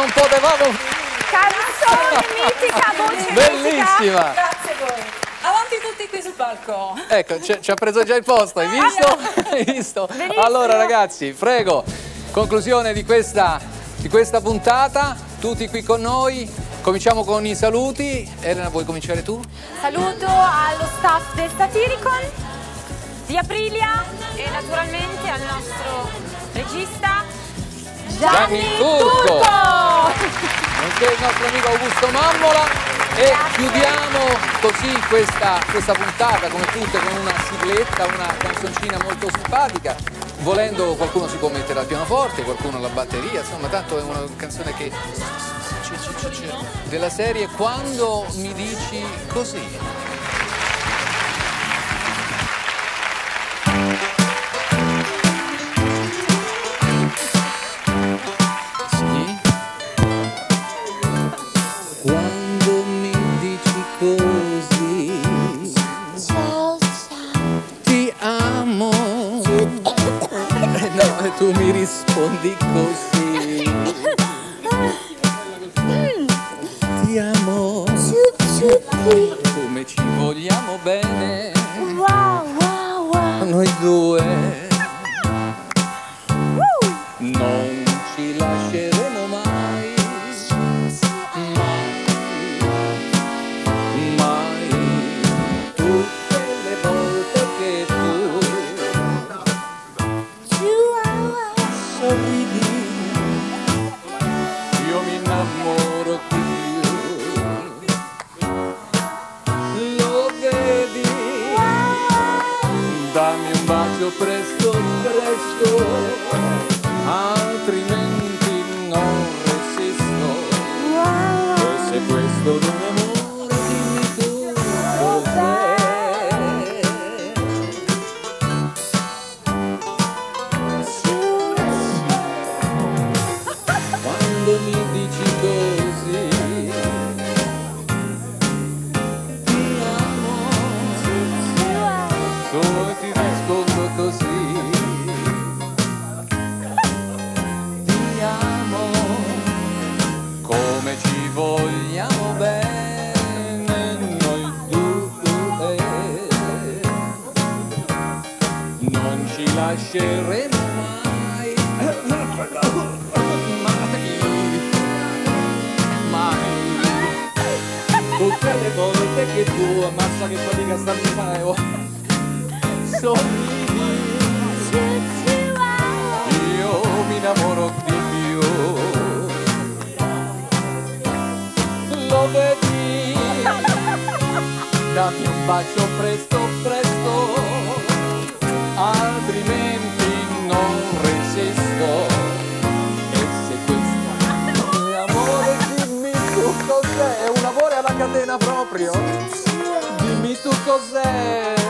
non potevamo... Canzone mitica, voce bellissima! mitica. Grazie a voi. Avanti tutti qui sul palco. Ecco, ci ha preso già il posto, hai visto? Hai visto? Benissimo. Allora ragazzi, prego, conclusione di questa puntata, tutti qui con noi. Cominciamo con i saluti. Elena, vuoi cominciare tu? Saluto allo staff del Satiricon, di Aprilia e naturalmente al nostro regista Gianni Turco. Nonché il nostro amico Augusto Mammola. E chiudiamo così questa puntata, come tutte, con una sigletta, una canzoncina molto simpatica. Volendo qualcuno si può mettere al pianoforte, qualcuno alla batteria, insomma, tanto è una canzone che della serie Quando mi dici così. Sì? Quando mi dici così, ti amo. No, e tu mi rispondi così. Ti amo. Come ci vogliamo bene. Noi due. Non ci lasceremo mai. Mai. Tutte le volte che tu sorridi, io mi innamoro di più. Lo vedi? Dammi un bacio presto, presto, altrimenti non resisto. E se questo non è amore, dimmi tu cos'è. Quando mi dici così, ti amo, come ti rispondo così, ti amo, come ci vogliamo bene noi due, non ci lasceremo mai. Tutte le volte che tu, ammazza che fatica sta mio, sorridi, io mi innamoro di più. Lo vedi? Dammi un bacio presto, presto, altrimenti non resisto. E se questo è amore, dimmi tu cos'è. È un amore alla catena proprio. Dimmi tu cos'è.